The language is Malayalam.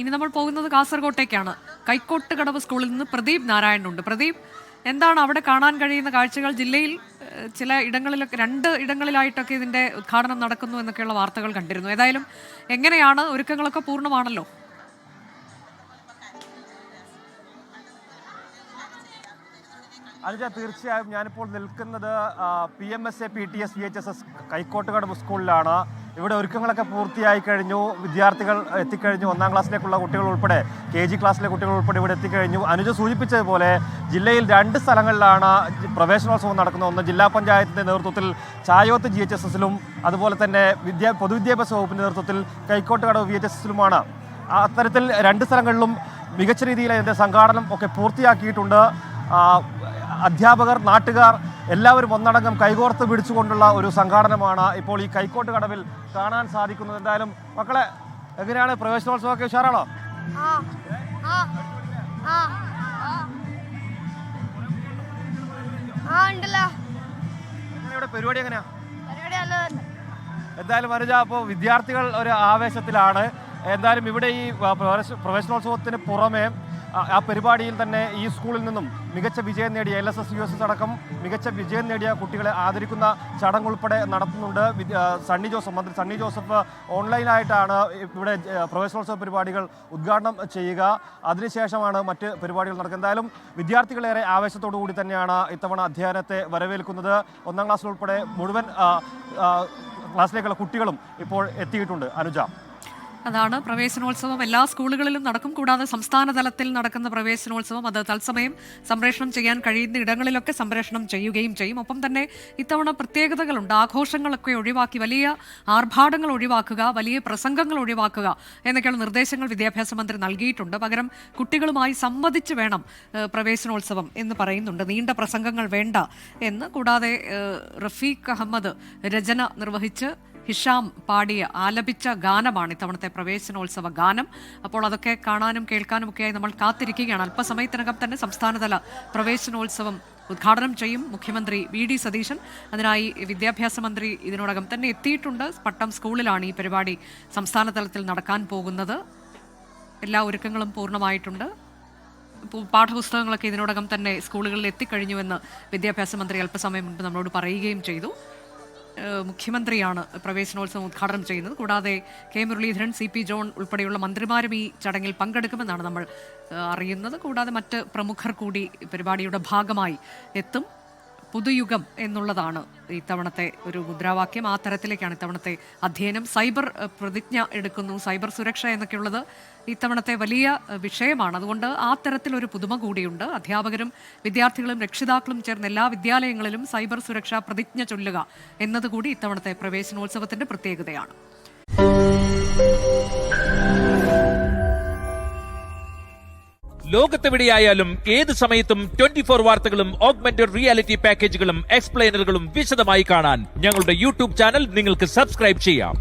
ഇനി നമ്മൾ പോകുന്നത് കാസർഗോട്ടേക്കാണ്. കൈക്കോട്ടുകടവ് സ്കൂളിൽ നിന്ന് പ്രദീപ് നാരായണനുണ്ട്. പ്രദീപ്, എന്താണ് അവിടെ കാണാൻ കഴിയുന്ന കാഴ്ചകൾ? ജില്ലയിൽ ചില ഇടങ്ങളിലൊക്കെ 2 ഇടങ്ങളിലായിട്ടൊക്കെ ഇതിന്റെ ഉദ്ഘാടനം നടക്കുന്നു എന്നൊക്കെയുള്ള വാർത്തകൾ കണ്ടിരുന്നു. ഏതായാലും എങ്ങനെയാണ്? ഒരുക്കങ്ങളൊക്കെ പൂർണ്ണമാണല്ലോ? അനുജ, തീർച്ചയായും ഞാനിപ്പോൾ നിൽക്കുന്നത് PMSA PTS VHSS കൈക്കോട്ടുകടവ് സ്കൂളിലാണ്. ഇവിടെ ഒരുക്കങ്ങളൊക്കെ പൂർത്തിയായി കഴിഞ്ഞു. വിദ്യാർത്ഥികൾ എത്തിക്കഴിഞ്ഞു. 1-ാം ക്ലാസ്സിലേക്കുള്ള കുട്ടികൾ ഉൾപ്പെടെ KG ക്ലാസ്സിലെ കുട്ടികൾ ഉൾപ്പെടെ ഇവിടെ എത്തിക്കഴിഞ്ഞു. അനുജ സൂചിപ്പിച്ചതുപോലെ ജില്ലയിൽ 2 സ്ഥലങ്ങളിലാണ് പ്രവേശനോത്സവം നടക്കുന്നത്. ഒന്ന് ജില്ലാ പഞ്ചായത്തിൻ്റെ നേതൃത്വത്തിൽ ചായോത്ത് GHSS-ലും അതുപോലെ തന്നെ പൊതുവിദ്യാഭ്യാസ വകുപ്പിൻ്റെ നേതൃത്വത്തിൽ കൈക്കോട്ടുകടവ് VHSS-ലുമാണ്. അത്തരത്തിൽ 2 സ്ഥലങ്ങളിലും മികച്ച രീതിയിൽ അതിൻ്റെ സംഘാടനം ഒക്കെ പൂർത്തിയാക്കിയിട്ടുണ്ട്. അധ്യാപകർ, നാട്ടുകാർ എല്ലാവരും ഒന്നടങ്കം കൈകോർത്ത് പിടിച്ചുകൊണ്ടുള്ള ഒരു സംഘാടനമാണ് ഇപ്പോൾ ഈ കൈക്കോട്ട് കടവിൽ കാണാൻ സാധിക്കുന്നത്. എന്തായാലും മക്കളെ, എങ്ങനെയാണ് പ്രവേശനോത്സവമൊക്കെ? ഉഷാറാണോ? ഇവിടെ പരിപാടി എങ്ങനെയാ? എന്തായാലും അനുജ, അപ്പോൾ വിദ്യാർത്ഥികൾ ഒരു ആവേശത്തിലാണ്. എന്തായാലും ഇവിടെ ഈ പ്രവേശനോത്സവത്തിന് പുറമെ ആ പരിപാടിയിൽ തന്നെ ഈ സ്കൂളിൽ നിന്നും മികച്ച വിജയം നേടിയ LSS USS അടക്കം മികച്ച വിജയം നേടിയ കുട്ടികളെ ആദരിക്കുന്ന ചടങ്ങ് ഉൾപ്പെടെ നടത്തുന്നുണ്ട്. മന്ത്രി സണ്ണി ജോസഫ് ഓൺലൈനായിട്ടാണ് ഇവിടെ പ്രവേശനോത്സവ പരിപാടികൾ ഉദ്ഘാടനം ചെയ്യുക. അതിനുശേഷമാണ് മറ്റ് പരിപാടികൾ നടക്കുക. എന്തായാലും വിദ്യാർത്ഥികളേറെ ആവേശത്തോടു കൂടി തന്നെയാണ് ഇത്തവണ അധ്യയനത്തെ വരവേൽക്കുന്നത്. 1-ാം ക്ലാസ്സിലുൾപ്പെടെ മുഴുവൻ ക്ലാസ്സിലേക്കുള്ള കുട്ടികളും ഇപ്പോൾ എത്തിയിട്ടുണ്ട്. അനുജ, അതാണ് പ്രവേശനോത്സവം എല്ലാ സ്കൂളുകളിലും നടക്കും. കൂടാതെ സംസ്ഥാന തലത്തിൽ നടക്കുന്ന പ്രവേശനോത്സവം അത് തത്സമയം സംപ്രേഷണം ചെയ്യാൻ കഴിയുന്ന ഇടങ്ങളിലൊക്കെ സംപ്രേഷണം ചെയ്യുകയും ചെയ്യും. ഒപ്പം തന്നെ ഇത്തവണ പ്രത്യേകതകളുണ്ട്. ആഘോഷങ്ങളൊക്കെ ഒഴിവാക്കി, വലിയ ആർഭാടങ്ങൾ ഒഴിവാക്കുക, വലിയ പ്രസംഗങ്ങൾ ഒഴിവാക്കുക എന്നൊക്കെയുള്ള നിർദ്ദേശങ്ങൾ വിദ്യാഭ്യാസ മന്ത്രി നൽകിയിട്ടുണ്ട്. പകരം കുട്ടികളുമായി സംവദിച്ച് വേണം പ്രവേശനോത്സവം എന്ന് പറയുന്നുണ്ട്. നീണ്ട പ്രസംഗങ്ങൾ വേണ്ട എന്ന്. കൂടാതെ റഫീഖ് അഹമ്മദ് രചന നിർവഹിച്ച് ഹിഷാം ആലപിച്ച ഗാനമാണ് ഇത്തവണത്തെ പ്രവേശനോത്സവ ഗാനം. അപ്പോൾ അതൊക്കെ കാണാനും കേൾക്കാനും ഒക്കെയായി നമ്മൾ കാത്തിരിക്കുകയാണ്. അല്പസമയത്തിനകം തന്നെ സംസ്ഥാനതല പ്രവേശനോത്സവം ഉദ്ഘാടനം ചെയ്യും മുഖ്യമന്ത്രി VD സതീശൻ. അതിനായി വിദ്യാഭ്യാസ മന്ത്രി ഇതിനോടകം തന്നെ എത്തിയിട്ടുണ്ട്. പട്ടം സ്കൂളിലാണ് ഈ പരിപാടി സംസ്ഥാന തലത്തിൽ നടക്കാൻ പോകുന്നത്. എല്ലാ ഒരുക്കങ്ങളും പൂർണ്ണമായിട്ടുണ്ട്. പാഠപുസ്തകങ്ങളൊക്കെ ഇതിനോടകം തന്നെ സ്കൂളുകളിൽ എത്തിക്കഴിഞ്ഞുവെന്ന് വിദ്യാഭ്യാസ മന്ത്രി അല്പസമയം മുൻപ് നമ്മളോട് പറയുകയും ചെയ്തു. മുഖ്യമന്ത്രിയാണ് പ്രവേശനോത്സവം ഉദ്ഘാടനം ചെയ്യുന്നത്. കൂടാതെ K മുരളീധരൻ, CP ജോൺ ഉൾപ്പെടെയുള്ള മന്ത്രിമാരും ഈ ചടങ്ങിൽ പങ്കെടുക്കുമെന്നാണ് നമ്മൾ അറിയുന്നത്. കൂടാതെ മറ്റ് പ്രമുഖർ കൂടി പരിപാടിയുടെ ഭാഗമായി എത്തും. പുതുയുഗം എന്നുള്ളതാണ് ഇത്തവണത്തെ ഒരു മുദ്രാവാക്യം. ആ തരത്തിലേക്കാണ് ഇത്തവണത്തെ അധ്യയനം. സൈബർ പ്രതിജ്ഞ എടുക്കുന്നു, സൈബർ സുരക്ഷ എന്നൊക്കെയുള്ളത് ഇത്തവണത്തെ വലിയ വിഷയമാണ്. അതുകൊണ്ട് ആ തരത്തിലൊരു പുതുമ കൂടിയുണ്ട്. അധ്യാപകരും വിദ്യാർത്ഥികളും രക്ഷിതാക്കളും ചേർന്ന് എല്ലാ വിദ്യാലയങ്ങളിലും സൈബർ സുരക്ഷാ പ്രതിജ്ഞ ചൊല്ലുക എന്നതുകൂടി ഇത്തവണത്തെ പ്രവേശനോത്സവത്തിന്റെ പ്രത്യേകതയാണ്. ലോകത്തെവിടെയായാലും ഏത് സമയത്തും 24 വാർത്തകളും ഓഗ്മെന്റഡ് റിയാലിറ്റി പാക്കേജുകളും എക്സ്പ്ലെയിനറുകളും വിശദമായി കാണാൻ ഞങ്ങളുടെ YouTube ചാനൽ നിങ്ങൾക്ക് സബ്സ്ക്രൈബ് ചെയ്യാം.